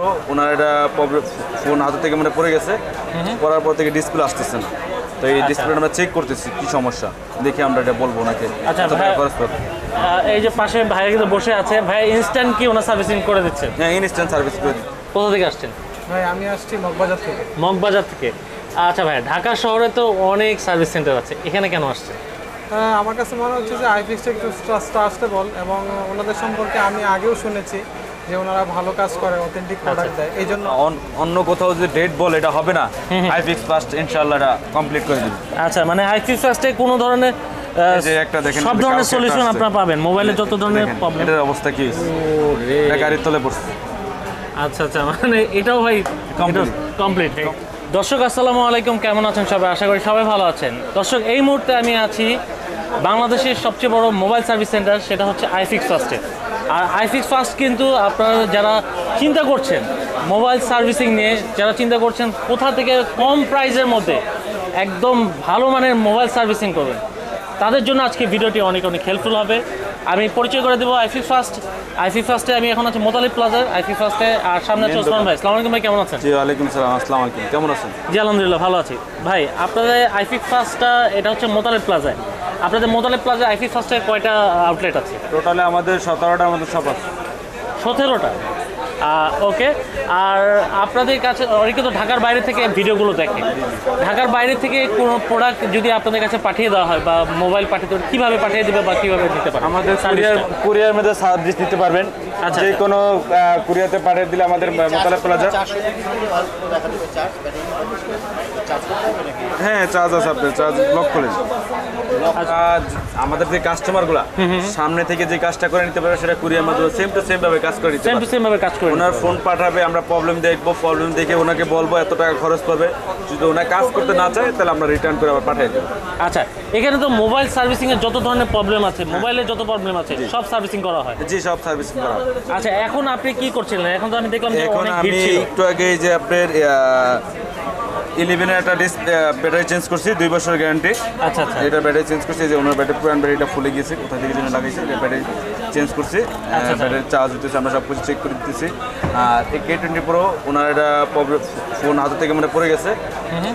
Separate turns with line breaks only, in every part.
Pro ওনার এটা phone হাতে থেকে মানে পড়ে গেছে, পড়ার পর থেকে ডিসপ্লে আসতেছে না। তো এই ডিসপ্লেটা আমরা চেক করতেছি কি সমস্যা, দেখি আমরা এটা বলবো ওনাকে।
আচ্ছা এই যে পাশে ভাই কিন্তু বসে আছে, ভাই ইনস্ট্যান্ট কি ওনার সার্ভিসিং করে দিচ্ছে?
হ্যাঁ, ইনস্ট্যান্ট সার্ভিস করে দিচ্ছি।
কোথা থেকে আসছেন?
ভাই আমি আসছি মগবাজার থেকে।
মগবাজার থেকে। আচ্ছা ভাই, ঢাকা শহরে তো অনেক সার্ভিস সেন্টার আছে, এখানে কেন আসছে?
আমার কাছে মনে হচ্ছে যে আইফিক্সটা একটু ট্রাস্টেবল এবং ওনাদের সম্পর্কে আমি আগেও শুনেছি যে ওনারা ভালো কাজ করে, অথেন্টিক প্রোডাক্ট দেয়। এই জন্য
অন্য কোথাও যদি ডেট বলে এটা হবে না, আইফিক্স ফার্স্ট ইনশাআল্লাহ এটা কমপ্লিট করে দিবে।
আচ্ছা, মানে আইফিক্স ফার্স্টে কোনো ধরনের
যে একটা দেখেন
সব ধরনের সলিউশন আপনারা পাবেন, মোবাইলে যত ধরনের প্রবলেম।
এটার অবস্থা কি? এটা গাড়ির তলে পড়ছে।
আচ্ছা আচ্ছা, মানে এটাও ভাই কমপ্লিট। দর্শক আসসালামু আলাইকুম, কেমন আছেন সবাই? আশা করি সবাই ভালো আছেন। দর্শক, এই মুহূর্তে আমি আছি বাংলাদেশের সবচেয়ে বড় মোবাইল সার্ভিস সেন্টার, সেটা হচ্ছে আইফিক্স ফার্স্টে। আর আইফিক্স ফার্স্ট কিন্তু আপনারা যারা চিন্তা করছেন মোবাইল সার্ভিসিং নিয়ে, যারা চিন্তা করছেন কোথা থেকে কম প্রাইসের মধ্যে একদম ভালো মানের মোবাইল সার্ভিসিং করবেন, তাদের জন্য আজকে ভিডিওটি অনেক হেল্পফুল হবে। আমি পরিচয় করে দেবো আইফিক্স ফার্স্টে। আমি এখন আছি মোতালিব প্লাজার আইফিক্স ফার্স্টে, আর সামনে আছে ওসমান ভাই। আসসালামু আলাইকুম ভাই, কেমন আছেন?
জি ওয়ালাইকুম সালাম। আসসালামু আলাইকুম, কেমন আছেন?
জি আলহামদুলিল্লাহ ভালো আছি। ভাই আপনাদের আইফিক্স ফার্স্টটা এটা হচ্ছে মোতালিব প্লাজায়। আপনাদের মোতালিব প্লাজায় আইফিক্স ফার্স্টের কয়টা আউটলেট আছে?
টোটালে আমাদের 17টার মতো শপ আছে।
17টা? ওকে। আর আপনাদের কাছে অনেকে তো ঢাকার বাইরে থেকে ভিডিওগুলো দেখে, ঢাকার বাইরে থেকে কোনো প্রোডাক্ট যদি আপনাদের কাছে পাঠিয়ে দেওয়া হয় বা মোবাইল পাঠিয়ে দেওয়া, কীভাবে পাঠিয়ে দেবে বা কীভাবে দিতে পারে?
আমাদের কুরিয়ার মধ্যে সার্ভিস নিতে পারবেন।
আচ্ছা,
যে কোনো কুরিয়ারতে পাঠিয়ে দিলে আমাদের মোতালেব প্লাজা। হ্যাঁ, চার্জ আছে, আপনার চার্জ লক করেন। আমাদের যে কাস্টমারগুলো সামনে থেকে যে কাজটা করে নিতে পারবে, সেটা কুরিয়ার মাধ্যমে সেম টু সেম ভাবে কাজ করে নিতে পারবে।
সেম ভাবে কাজ করে
ওনার ফোন পাঠাবে, আমরা প্রবলেম দেখবো, প্রবলেম দেখে ওনাকে বলবো এত টাকা খরচ পাবে। যদি ওনার কাজ করতে না চায় তাহলে আমরা রিটার্ন করে আবার পাঠিয়ে দেবো।
আচ্ছা, এখানে তো মোবাইল সার্ভিসিং এর যত ধরনের প্রবলেম আছে, মোবাইলের যত প্রবলেম আছে সব সার্ভিসিং করা হয়।
জি, সব সার্ভিসিং করা হয়।
আচ্ছা, এখন আপনি কি করছিলেন? এখন তো আমি দেখলাম যে
এখন
অনেক
আমি
ভিড় ছিল।
একটু আগে যে আপনার 11-এর একটা ব্যাটারি চেঞ্জ করছি, 2 বছরের গ্যারান্টি।
আচ্ছা আচ্ছা,
এটা ব্যাটারি চেঞ্জ করছি, যে ওনার ব্যাটারি পুরান ব্যাটারিটা ফুলে গিয়েছে, কোথা থেকে যেন লাগাইছে, এটা ব্যাটারি চেঞ্জ করছি। ব্যাটারি চার্জ হইতেছে, আমরা সব কিছু চেক করে দিতেছি। আর এই K20 Pro ওনার এটা ফোন হাতে থেকে মানে পড়ে গেছে,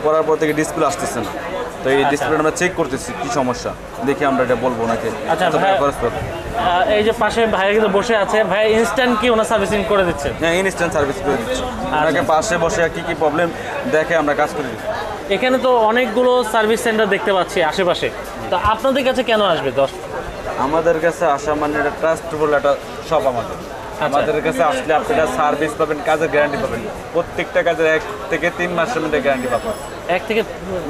পড়ার পর থেকে ডিসপ্লে আসতেছে না। তো এই ডিসপ্লেটা আমরা চেক করতেছি কি সমস্যা, দেখি আমরা এটা বলবো ওনাকে।
আচ্ছা ভাই, এই যে পাশে ভাই কিন্তু বসে আছে, ভাই ইনস্ট্যান্ট কি ওনার সার্ভিসিং করে দিচ্ছে?
হ্যাঁ, ইনস্ট্যান্ট সার্ভিস করে দিচ্ছি। ওনাকে পাশে বসে কি প্রবলেম দেখে আমরা কাজ করে দিচ্ছি।
এখানে তো অনেকগুলো সার্ভিস সেন্টার দেখতে পাচ্ছি আশেপাশে, তো আপনাদের কাছে কেন আসবে?
আমাদের কাছে আসা মানে এটা ট্রাস্টেবল একটা শপ আমাদের। আমাদের কাছে আসলে আপনারা সার্ভিস পাবেন, কাজের গ্যারান্টি পাবেন। প্রত্যেকটা কাজের 1 থেকে 3 মাসের মধ্যে গ্যারান্টি পাবেন।
1 থেকে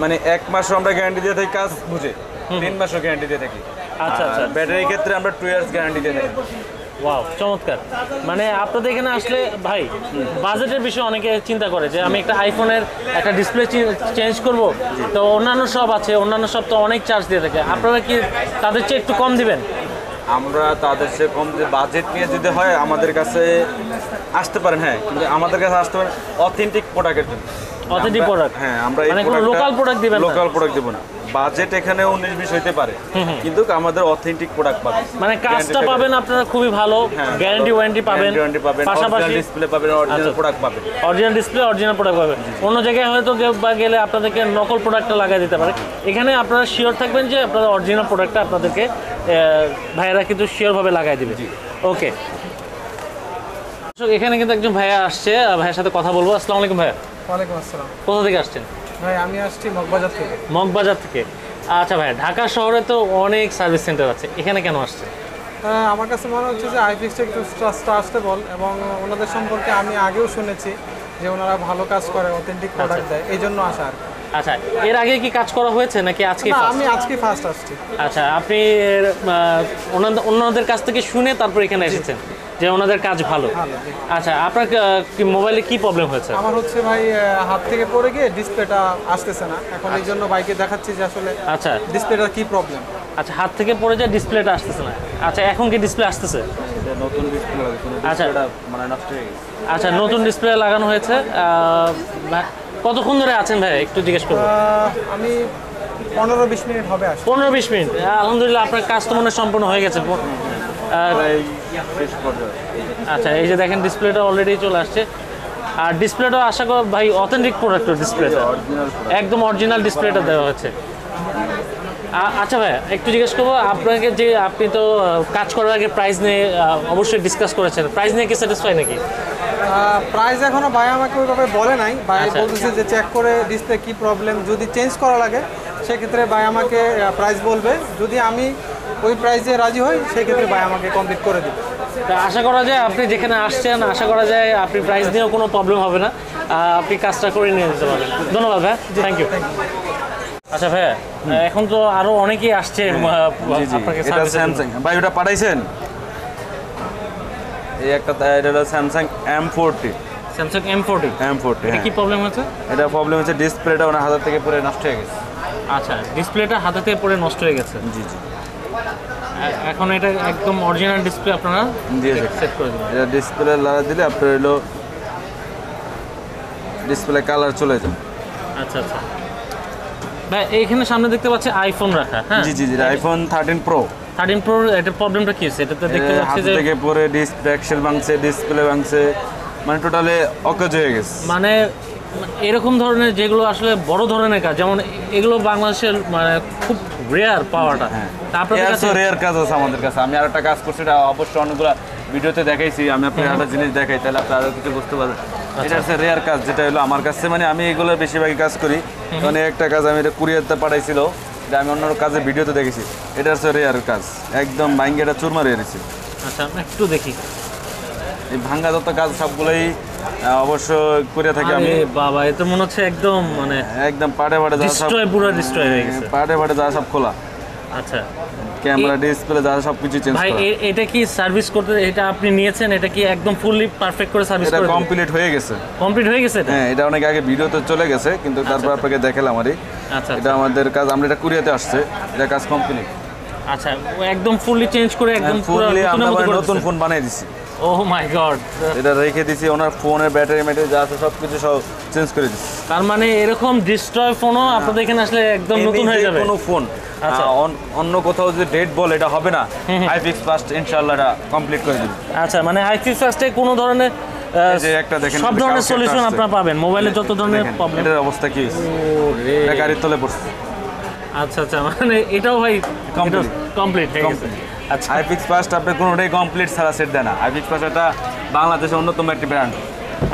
মানে 1 মাসও আমরা গ্যারান্টি দিয়ে থাকি, কাজ বুঝে 3 মাসও গ্যারান্টি দিয়ে থাকি।
আচ্ছা আচ্ছা,
ব্যাটারির ক্ষেত্রে আমরা 2 ইয়ার্স গ্যারান্টি দিয়ে থাকি।
ওয়াও, চমৎকার। মানে আপনাদের এখানে আসলে ভাই বাজেটের বিষয়ে অনেকে চিন্তা করে যে আমি একটা আইফোনের একটা ডিসপ্লে চেঞ্জ করব, তো অন্যান্য সব আছে, অন্যান্য সব তো অনেক চার্জ দিয়ে থাকে, আপনারা কি তাদের চেয়ে একটু কম দিবেন?
আমরা তাদের সে কম যে বাজেট নিয়ে যদি হয় আমাদের কাছে আসতে পারেন। হ্যাঁ, কিন্তু আমাদের কাছে আসতে পারেন অথেন্টিক প্রোডাক্টের জন্য।
Authentic product?
হ্যাঁ, আমরা
মানে কোনো লোকাল প্রোডাক্ট দিবেন না?
লোকাল প্রোডাক্ট দেব না। বাজেট এখানে 19-20 হইতে পারে, কিন্তু আমাদের অথেন্টিক প্রোডাক্ট পাবেন।
মানে কাজটা পাবেন আপনারা খুবই ভালো, গ্যারান্টি ওয়ারেন্টি পাবেন,
পাশাপাশি ডিসপ্লে পাবেন, অরিজিনাল প্রোডাক্ট পাবেন।
অরিজিনাল ডিসপ্লে, অরিজিনাল প্রোডাক্ট পাবেন। অন্য জায়গায় হয়তো গেলে আপনাদেরকে নকল প্রোডাক্টটা লাগাই দিতে পারে, এখানে আপনারা শিওর থাকবেন যে আপনাদের অরিজিনাল প্রোডাক্টটা আপনাদেরকে ভাইয়েরা কিন্তু শিওরভাবে লাগাই দেবে। ওকে, এখানে কিন্তু একজন ভাইয়া আসছে, ভাইয়ের সাথে কথা বলবো। আসসালামু আলাইকুম ভাইয়া।
ওয়ালাইকুম আসসালাম।
কোথা থেকে আসছেন?
ভাই আমি আসছি মগবাজার থেকে।
মগবাজার থেকে। আচ্ছা ভাই, ঢাকা শহরে তো অনেক সার্ভিস সেন্টার আছে, এখানে কেন আসছে?
আমার কাছে মনে হচ্ছে যে আইফিক্সটা একটু ট্রাস্টেবল এবং ওনাদের সম্পর্কে আমি আগেও শুনেছি যে ওনারা ভালো কাজ করে, অথেন্টিক প্রোডাক্ট দেয়। এই জন্য আসা আর কি।
আচ্ছা, এর আগে কি কাজ করা হয়েছে নাকি আজকে?
আমি আজকে ফার্স্ট আসছি।
আচ্ছা, আপনি অন্যদের কাছ থেকে শুনে তারপর এখানে এসেছেন যে ওনাদের কাজ ভালো? আচ্ছা, আপনার কি মোবাইলে কি প্রবলেম হয়েছে?
আমার হচ্ছে ভাই হাত থেকে পড়ে গিয়ে ডিসপ্লেটা আসতেছে না এখন, এই জন্য বাইকে দেখাচ্ছি যে আসলে
আচ্ছা
ডিসপ্লেটার কি প্রবলেম।
আচ্ছা, হাত থেকে পড়ে যায়, ডিসপ্লেটা আসতেছে না। আচ্ছা, এখন কি ডিসপ্লে আসতেছে?
নতুন ডিসপ্লে লাগে,
আচ্ছা
মানে নষ্ট হয়ে গেছে।
আচ্ছা, নতুন ডিসপ্লে লাগানো হয়েছে। কতক্ষণ ধরে আছেন ভাই একটু জিজ্ঞেস করবো?
আমি 15-20 মিনিট হবে।
15-20 মিনিট? আলহামদুলিল্লাহ, আপনার কাজ তো মনে হয় সম্পূর্ণ হয়ে গেছে।
শেষ পর্যায়ে।
আচ্ছা, এই যে দেখেন ডিসপ্লেটা অলরেডি চলে আসছে। আর ডিসপ্লেটা আশা করি ভাই অথেন্টিক প্রোডাক্টের ডিসপ্লেটা, একদম অরিজিনাল ডিসপ্লেটা দেওয়া হয়েছে। আচ্ছা ভাই একটু জিজ্ঞেস করবো আপনাকে, যে আপনি তো কাজ করার আগে প্রাইস নিয়ে অবশ্যই ডিসকাস করেছেন, প্রাইস নিয়ে কি স্যাটিসফাই নাকি?
প্রাইস এখনো ভাই আমাকে ওইভাবে বলে নাই, ভাই বলতেছে যে চেক করে ডিসপ্লে কি প্রবলেম, যদি চেঞ্জ করা লাগে সেক্ষেত্রে ভাই আমাকে প্রাইস বলবে, যদি আমি ওই প্রাইসে রাজি হই সেক্ষেত্রে ভাই আমাকে কমপ্লিট করে দেবে।
তা আশা করা যায় আপনি যেখানে আসছেন, আশা করা যায় আপনি প্রাইস নিয়েও কোনো প্রবলেম হবে না, আপনি কাজটা করে নিয়ে যেতে পারবেন। ধন্যবাদ ভাই, থ্যাংক ইউ। আচ্ছা ভাইয়া, এখন তো আরো অনেকেই আসছে আপনাকে
এটা স্যামসাং ভাই, ওটা পাঠাইছেন এই একটা, এটা হলো স্যামসাং M40।
স্যামসাং M40 এটা কি প্রবলেম হচ্ছে?
এটা প্রবলেম হচ্ছে ডিসপ্লেটা ওনার হাত থেকে পুরো নষ্ট হয়ে গেছে।
আচ্ছা, ডিসপ্লেটা হাতে থেকে পড়ে নষ্ট হয়ে গেছে।
জি জি,
এখন এটা একদম অরিজিনাল ডিসপ্লে আপনারা
দিয়েছে,
সেট করে দিবেন।
এটা ডিসপ্লে লাগা দিলে আপনার হলো ডিসপ্লে কালার চলে যায়।
আচ্ছা আচ্ছা ভাই, এইখানে সামনে দেখতে পাচ্ছি আইফোন রাখা। হ্যাঁ
জি জি জি, আইফোন 13 প্রো।
13 প্রো এটার প্রবলেমটা কি হচ্ছে? এটাতে দেখতে
হাত
পাচ্ছি যে
থেকে পরে ডিসপ্লে এক্সেল ভাঙছে, ডিসপ্লে ভাঙছে, মানে টোটালি অকেজ হয়ে গেছে।
মানে এরকম ধরনের যেগুলো আসলে বড় ধরনের কাজ, যেমন এগুলো বাংলাদেশের মানে খুব রেয়ার পাওয়াটা। তারপরে
রেয়ার কাজ আছে আমাদের কাছে। আমি আরেকটা কাজ করছি, এটা অবশ্যই অনেকগুলো ভিডিওতে দেখাইছি। আমি আপনাকে একটা জিনিস দেখাই, তাহলে আপনি আরো কিছু বুঝতে পারবেন। এটা হচ্ছে রেয়ার কাজ, যেটা হলো আমার কাছে, মানে আমি এগুলো বেশিরভাগই কাজ করি। মানে একটা কাজ আমি এটা কুরিয়ারতে পাঠাইছিল, এটা আমি অন্য কাজে ভিডিওতে দেখেছি। এটা হচ্ছে রেয়ার কাজ, একদম ভাঙ্গে এটা চুরমার হয়েছে।
আচ্ছা আমরা একটু দেখি।
এই ভাঙ্গা যত কাজ সবগুলোই অবশ্য করে থাকি আমি।
বাবা, এটা মনে হচ্ছে একদম মানে
একদম পাড়ে পাড়ে যা সব
ডিস্ট্রয়, পুরো ডিস্ট্রয় হয়ে গেছে।
পাড়ে পাড়ে যা সব খোলা।
আচ্ছা,
ক্যামেরা, ডিসপ্লে যা সব কিছু চেঞ্জ
ভাই
করা।
এটা কি সার্ভিস করতে, এটা আপনি নিয়েছেন, এটা কি একদম ফুললি পারফেক্ট করে সার্ভিস
এটা
করে
কমপ্লিট হয়ে গেছে।
কমপ্লিট হয়ে গেছে এটা?
হ্যাঁ, এটা অনেক আগে ভিডিওতে চলে গেছে, কিন্তু তারপর আপনাকে দেখালাম।
আচ্ছা
এটা আমাদের কাজ, আমরা এটা কুরিয়াতে আসছে, এটা কাজ কমপ্লিট।
আচ্ছা, একদম ফুললি চেঞ্জ করে একদম পুরো
ফুললি আমরা
নতুনের মতো
নতুন ফোন বানিয়ে দিছি।
ওহ মাই গড,
এটা রেখে দিছি, ওনার ফোনের ব্যাটারি ম্যাটারি যা আছে সব কিছু সব চেঞ্জ করে দিছি।
তার মানে এরকম ডিস্ট্রয় ফোনও আপনাদের এখানে আসলে একদম নতুন হয়ে যাবে?
কোনো ফোন
আচ্ছা,
অন্য কোথাও যদি ডেট বল, এটা হবে না। আইফিক্স ফার্স্ট ইনশাআল্লাহ এটা কমপ্লিট করে দিবে।
আচ্ছা, মানে আইফিক্স ফার্স্টে কোনো ধরনের
যে একটা দেখেন,
সব ধরনের সলিউশন আপনারা পাবেন, মোবাইলে যত ধরনের প্রবলেম।
এটার অবস্থা কি হয়েছে? এটা গাড়ির তলে পড়ছে।
আচ্ছা আচ্ছা, মানে এটাও ভাই কমপ্লিট হয়ে গেছে। আচ্ছা,
আইফিক্স ফার্স্ট আপনি কোনোটাই কমপ্লিট ছাড়া সেট দেয় না। আইফিক্স ফার্স্ট এটা বাংলাদেশের অন্যতম একটি ব্র্যান্ড।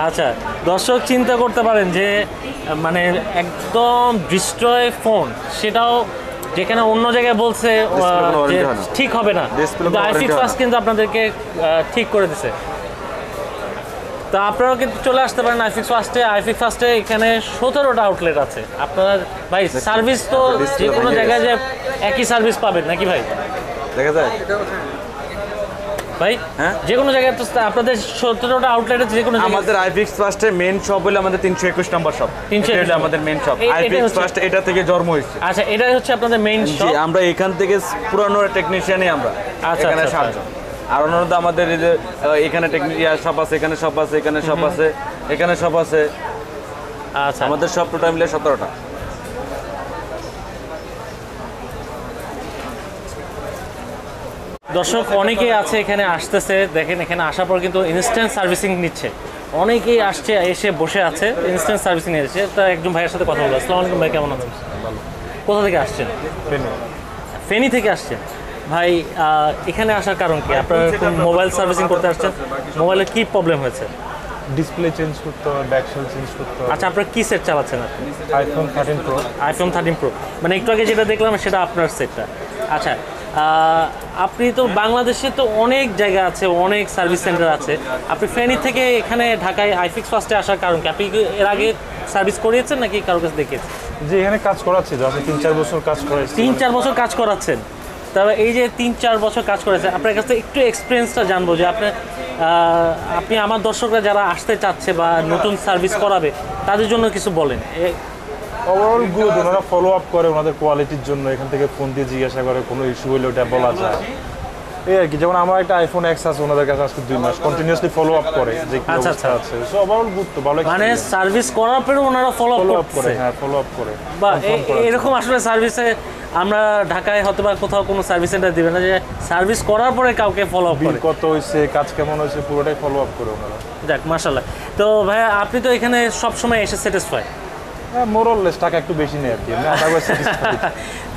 আচ্ছা, দর্শক চিন্তা করতে পারেন যে মানে একদম ডিস্ট্রয় ফোন, সেটাও যেখানে অন্য জায়গায় বলছে যে ঠিক হবে না, আইফিক্স ফার্স্ট কিন্তু আপনাদেরকে ঠিক করে দিছে। তো আপনারাও কিন্তু চলে আসতে পারেন আইফিক্স ফার্স্টে। আইফিক্স ফার্স্টে এখানে 17টা আউটলেট আছে। আপনারা ভাই সার্ভিস তো যে কোনো জায়গায় যে একই সার্ভিস পাবেন নাকি ভাই?
দেখা যায়
ভাই
হ্যাঁ,
যে কোনো জায়গায় তো আপনাদের 17টা আউটলেট আছে, যে কোনো জায়গায়।
আমাদের আইফিক্স ফার্স্টের মেইন শপ হলো আমাদের 321 নম্বর শপ।
321
আমাদের মেইন শপ।
এটা
আইফিক্স
হচ্ছে-
ফার্স্ট এটা থেকে জন্ম হয়েছে।
আচ্ছা, এটাই হচ্ছে আপনাদের মেইন
জি,
শপ।
আমরা এখান থেকে পুরানো টেকনিশিয়ানই আমরা
আচ্ছা,
এখানে
আচ্ছা,
7 জন। আর অন্যত আমাদের এই যে এখানে টেকনিশিয়ান শপ আছে, এখানে শপ আছে, এখানে শপ আছে, এখানে শপ আছে।
আচ্ছা,
আমাদের সব টোটাল মিলে 17টা।
দর্শক অনেকেই আছে এখানে আসতেছে, দেখেন এখানে আসার পর কিন্তু ইনস্ট্যান্ট সার্ভিসিং নিচ্ছে। অনেকেই আসছে, এসে বসে আছে, ইনস্ট্যান্ট সার্ভিসিং নিয়েছে। তা একজন ভাইয়ের সাথে কথা বলবো। আসসালামু আলাইকুম ভাই, কেমন আছেন? কোথা থেকে আসছেন? ফেনী থেকে আসছেন। ভাই এখানে আসার কারণ কি? আপনারা মোবাইল সার্ভিসিং করতে আসছেন, মোবাইলের কি প্রবলেম হয়েছে?
ডিসপ্লে চেঞ্জ করতে হবে, ব্যাকশেল চেঞ্জ করতে হবে।
আচ্ছা, আপনারা কি সেট চালাচ্ছেন আপনি?
IPhone 13 pro.
আইফোন 13 প্রো, মানে একটু আগে যেটা দেখলাম সেটা আপনার সেটটা। আচ্ছা, আপনি তো বাংলাদেশে তো অনেক জায়গা আছে, অনেক সার্ভিস সেন্টার আছে। আপনি ফেনী থেকে এখানে ঢাকায় আইফিক্স ফার্স্টে আসার কারণ কি? আপনি কি এর আগে সার্ভিস করিয়েছেন নাকি কারোর কাছে দেখিয়েছেন?
যে এখানে কাজ করাচ্ছি, আপনি 3-4 বছর কাজ করেছি।
3-4 বছর কাজ করাচ্ছেন? তবে এই যে 3-4 বছর কাজ করেছেন, আপনার কাছে একটু এক্সপিরিয়েন্সটা জানবো যে আপনি আমার দর্শকরা যারা আসতে চাচ্ছে বা নতুন সার্ভিস করাবে তাদের জন্য কিছু বলেন।
ওভারঅল গুড, ওনারা ফলো আপ করে ওনাদের কোয়ালিটির জন্য। এখান থেকে ফোন দিয়ে জিজ্ঞাসা করে, কোনো ইস্যু হলে ওটা বলা যায়, এই আর কি। যেমন আমার একটা আইফোন এক্স আছে, ওনাদের কাছে আজকে 2 মাস কন্টিনিউয়াসলি ফলো আপ করে যে কি
আচ্ছা,
অবস্থা আছে। সো ওভারঅল গুড, তো ভালো।
মানে সার্ভিস করার পরেও ওনারা ফলো আপ
করে,
করে?
হ্যাঁ ফলো আপ করে।
বা এরকম আসলে সার্ভিসে আমরা ঢাকায় হয়তো বা কোথাও কোনো সার্ভিস সেন্টার দিবে না যে সার্ভিস করার পরে কাউকে ফলো আপ
বিল
করে।
কত হয়েছে, কাজ কেমন হয়েছে, পুরোটাই ফলো আপ করে ওনারা।
যাক মাশাআল্লাহ। তো ভাইয়া আপনি তো এখানে সব সময় এসে স্যাটিসফাই?
মোরলেস, টাকা একটু বেশি নেই আর কি, আমি আশা করি satisfied।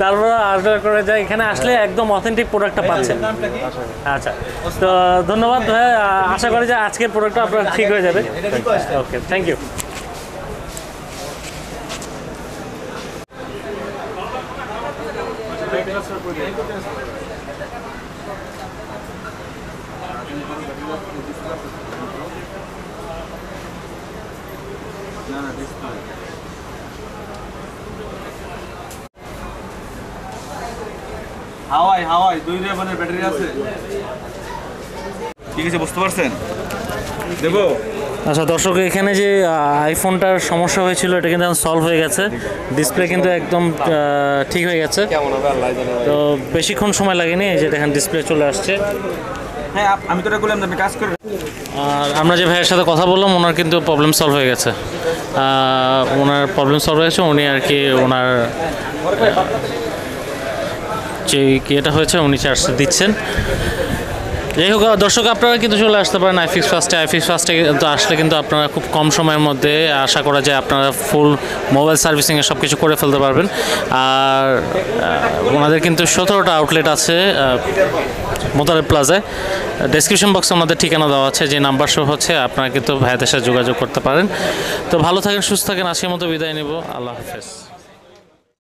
তারপর আশা করা যায় এখানে আসলে একদম অথেন্টিক প্রোডাক্টটা পাচ্ছেন। আচ্ছা, তো ধন্যবাদ ভাইয়া, আশা করি যে আজকের প্রোডাক্টটা আপনার ঠিক হয়ে যাবে। ওকে, থ্যাংক ইউ।
হাওয়াই 2 রেভনের ব্যাটারি আছে। ঠিক আছে, বুঝতে পারছেন? দেবো।
আচ্ছা দর্শক, এখানে যে আইফোনটার সমস্যা হয়েছিল এটা কিন্তু সলভ হয়ে গেছে, ডিসপ্লে কিন্তু একদম ঠিক হয়ে গেছে। তো বেশিক্ষণ সময় লাগেনি, এই যে দেখেন ডিসপ্লে চলে আসছে।
হ্যাঁ, আমি তো এটা বললাম যে আপনি কাজ করেন।
আর আমরা যে ভাইয়ের সাথে কথা বললাম ওনার কিন্তু প্রবলেম সলভ হয়ে গেছে, ওনার প্রবলেম সলভ হয়ে গেছে। উনি আর কি ওনার যে এটা হয়েছে উনি চার্জ দিচ্ছেন। যাই হোক দর্শক, আপনারা কিন্তু চলে আসতে পারেন আইফিক্স ফার্স্টে। আইফিক্স ফার্স্টে কিন্তু আসলে কিন্তু আপনারা খুব কম সময়ের মধ্যে আশা করা যায় আপনারা ফুল মোবাইল সার্ভিসিংয়ে সব কিছু করে ফেলতে পারবেন। আর ওনাদের কিন্তু 17টা আউটলেট আছে মোতালেব প্লাজায়। ডেসক্রিপশন বক্সে আমাদের ঠিকানা দেওয়া আছে, যে নাম্বার শো হচ্ছে, আপনারা কিন্তু ভাইয়াদের সাথে যোগাযোগ করতে পারেন। তো ভালো থাকেন, সুস্থ থাকেন, আজকের মতো বিদায় নেব। আল্লাহ হাফেজ।